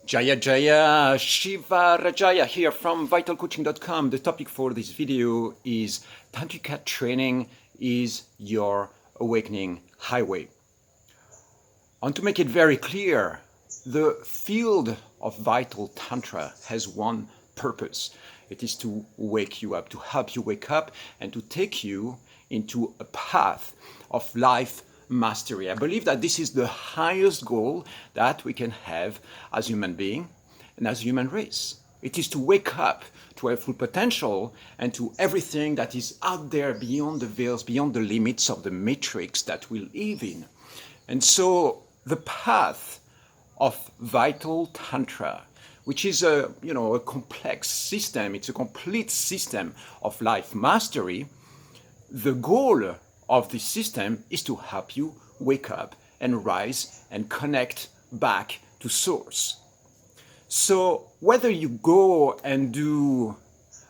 Jaya Jaya, Shiva Rajaya here from vitalcoaching.com. The topic for this video is Tantrika training is your awakening highway. And to make it very clear, the field of Vital Tantra has one purpose. It is to wake you up, to help you wake up and to take you into a path of life mastery. I believe that this is the highest goal that we can have as human being and as human race. It is to wake up to our full potential and to everything that is out there beyond the veils, beyond the limits of the matrix that we live in. And so the path of Vital Tantra, which is a complex system, it's a complete system of life mastery. The goal of this system is to help you wake up and rise and connect back to source. So whether you go and do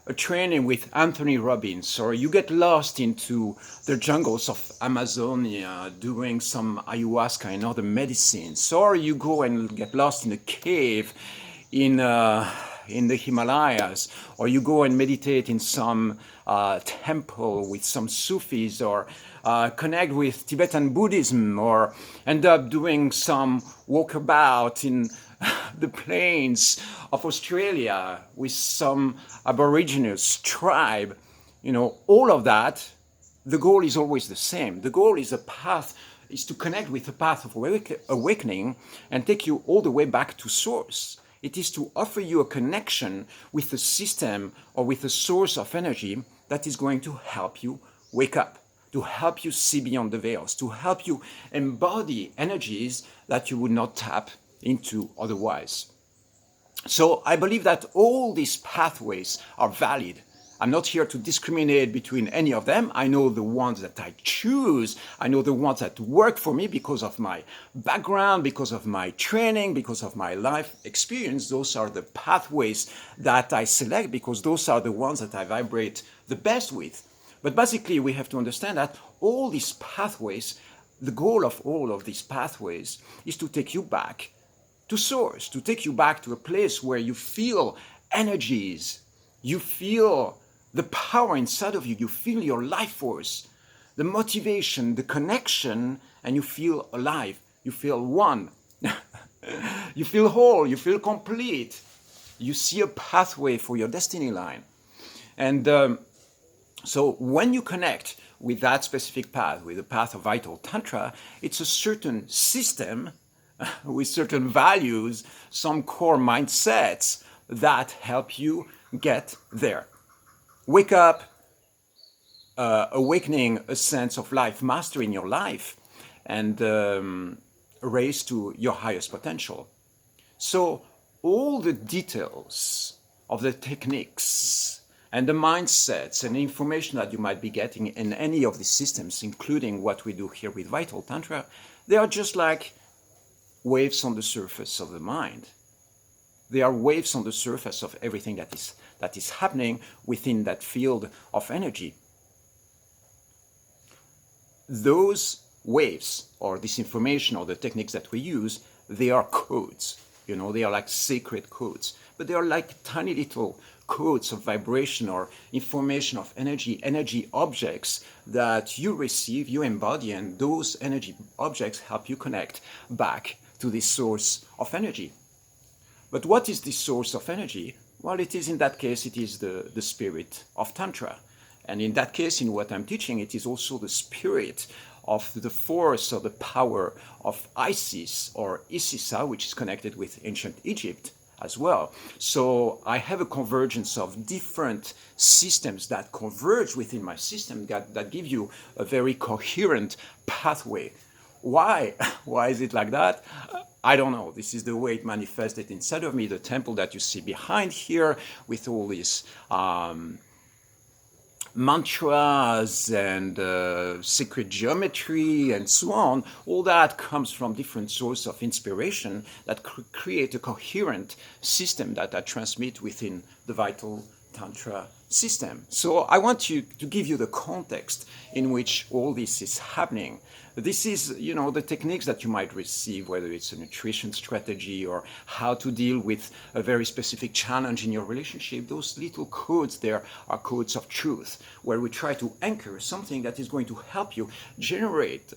a training with Anthony Robbins, or you get lost into the jungles of Amazonia doing some ayahuasca and other medicines, or you go and get lost in a cave in the Himalayas, or you go and meditate in some temple with some Sufis, or connect with Tibetan Buddhism, or end up doing some walkabout in the plains of Australia with some Aborigines tribe, all of that, the goal is always the same. The goal is is to connect with the path of awakening and take you all the way back to source. It is to offer you a connection with the system or with the source of energy that is going to help you wake up, to help you see beyond the veils, to help you embody energies that you would not tap into otherwise. So I believe that all these pathways are valid. I'm not here to discriminate between any of them. I know the ones that I choose. I know the ones that work for me because of my background, because of my training, because of my life experience. Those are the pathways that I select because those are the ones that I vibrate the best with. But basically, we have to understand that all these pathways, the goal of all of these pathways is to take you back to source, to take you back to a place where you feel energies, you feel the power inside of you, you feel your life force, the motivation, the connection, and you feel alive, you feel one, you feel whole, you feel complete, you see a pathway for your destiny line. And so when you connect with that specific path, with the path of Vital Tantra, it's a certain system with certain values, some core mindsets that help you get there. Wake up, awakening a sense of life mastery in your life, and raise to your highest potential. So all the details of the techniques and the mindsets and the information that you might be getting in any of these systems, including what we do here with Vital Tantra, they are just like waves on the surface of the mind. They are waves on the surface of everything that is happening within that field of energy. Those waves, or this information, or the techniques that we use, they are codes. They are like sacred codes, but they are like tiny little codes of vibration or information of energy objects that you receive, you embody, and those energy objects help you connect back to this source of energy. But what is this source of energy? Well, it is, in that case, it is the spirit of Tantra. And in that case, in what I'm teaching, it is also the spirit of the force or the power of Isis or Isisa, which is connected with ancient Egypt as well. So I have a convergence of different systems that converge within my system that give you a very coherent pathway. Why? Why is it like that? I don't know. This is the way it manifested inside of me. The temple that you see behind here with all these mantras and sacred geometry and so on, all that comes from different sources of inspiration that create a coherent system that I transmit within the Vital Tantra system. So I want to give you the context in which all this is happening. This is, the techniques that you might receive, whether it's a nutrition strategy or how to deal with a very specific challenge in your relationship. Those little codes there are codes of truth, where we try to anchor something that is going to help you generate,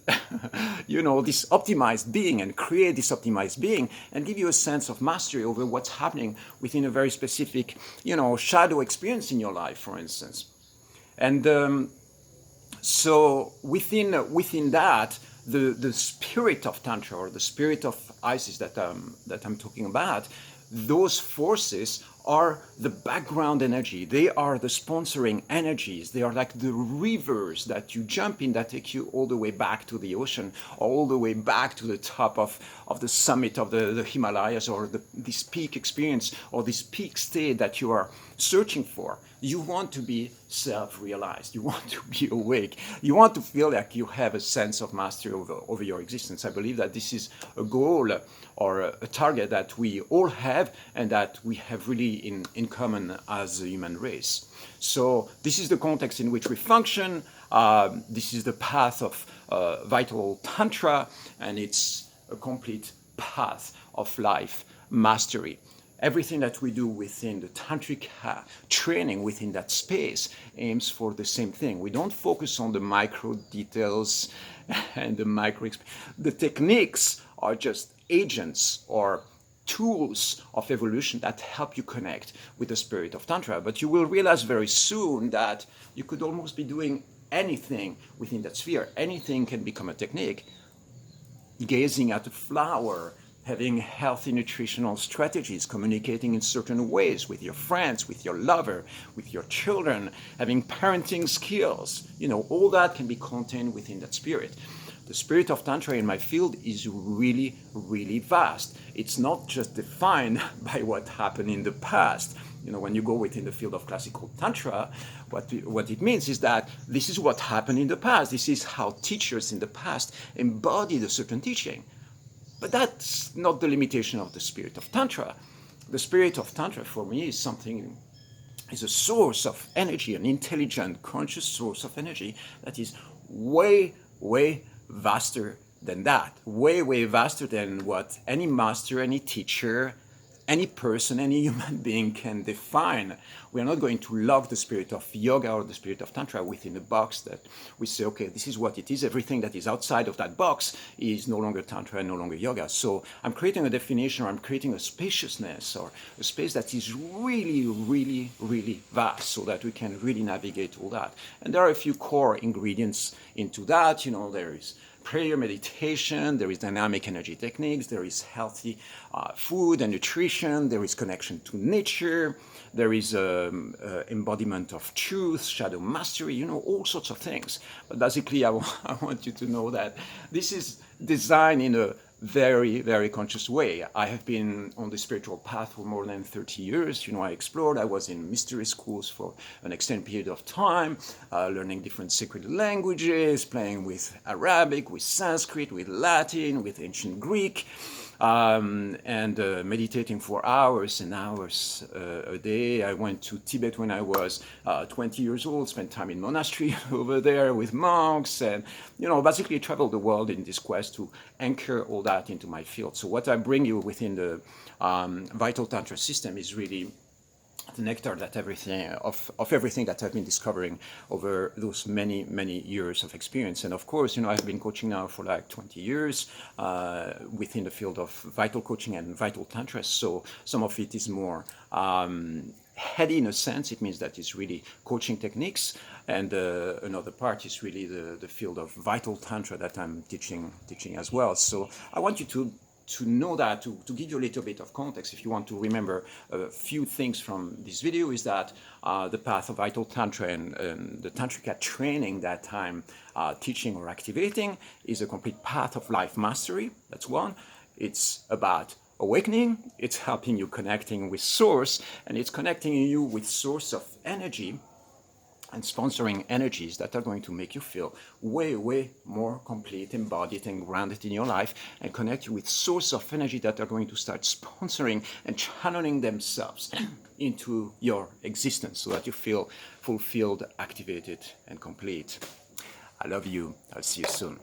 this optimized being and create this optimized being and give you a sense of mastery over what's happening within a very specific, shadow experience in your life, for instance. And so within that, the spirit of Tantra, or the spirit of Isis that I'm talking about, those forces are the background energy. They are the sponsoring energies. They are like the rivers that you jump in that take you all the way back to the ocean, or all the way back to the top of the summit of the Himalayas, or this peak experience, or this peak state that you are searching for. You want to be self-realized. You want to be awake. You want to feel like you have a sense of mastery over your existence. I believe that this is a goal or a target that we all have, and that we have really in common as a human race. So this is the context in which we function. This is the path of Vital Tantra, and it's a complete path of life mastery. Everything that we do within the Tantrika training, within that space, aims for the same thing. We don't focus on the micro details and the techniques are just agents or tools of evolution that help you connect with the spirit of Tantra. But you will realize very soon that you could almost be doing anything within that sphere. Anything can become a technique. Gazing at a flower, having healthy nutritional strategies, communicating in certain ways with your friends, with your lover, with your children, having parenting skills, all that can be contained within that spirit. The spirit of Tantra in my field is really, really vast. It's not just defined by what happened in the past. When you go within the field of classical Tantra, what it means is that this is what happened in the past. This is how teachers in the past embodied a certain teaching. But that's not the limitation of the spirit of Tantra. The spirit of Tantra for me is a source of energy, an intelligent, conscious source of energy that is way, way vaster than that. Way, way vaster than what any master, any teacher, any person, any human being can define. We are not going to lock the spirit of yoga or the spirit of Tantra within a box that we say, okay, this is what it is. Everything that is outside of that box is no longer Tantra and no longer yoga. So I'm creating a definition, or I'm creating a spaciousness, or a space that is really, really, really vast, so that we can really navigate all that. And there are a few core ingredients into that. There is prayer, meditation, there is dynamic energy techniques, there is healthy food and nutrition, there is connection to nature, there is embodiment of truth, shadow mastery, all sorts of things. But basically, I want you to know that this is designed in a very, very conscious way. I have been on the spiritual path for more than 30 years. I explored. I was in mystery schools for an extended period of time, learning different sacred languages, playing with Arabic, with Sanskrit, with Latin, with ancient Greek, and meditating for hours and hours a day. I went to Tibet when I was 20 years old, spent time in monastery over there with monks, and basically traveled the world in this quest to anchor all that into my field. So what I bring you within the Vital Tantra system is really the nectar that everything that I've been discovering over those many, many years of experience. And of course, I've been coaching now for like 20 years within the field of vital coaching and vital tantra. So some of it is more heady in a sense. It means that it's really coaching techniques, and another part is really the field of vital tantra that I'm teaching as well. So I want you to know that, to give you a little bit of context, if you want to remember a few things from this video, is that the path of Vital Tantra and the Tantrika training that I'm teaching or activating is a complete path of life mastery. That's one. It's about awakening. It's helping you connecting with source, and it's connecting you with source of energy and sponsoring energies that are going to make you feel way, way more complete, embodied, and grounded in your life, and connect you with source of energy that are going to start sponsoring and channeling themselves into your existence so that you feel fulfilled, activated, and complete. I love you. I'll see you soon.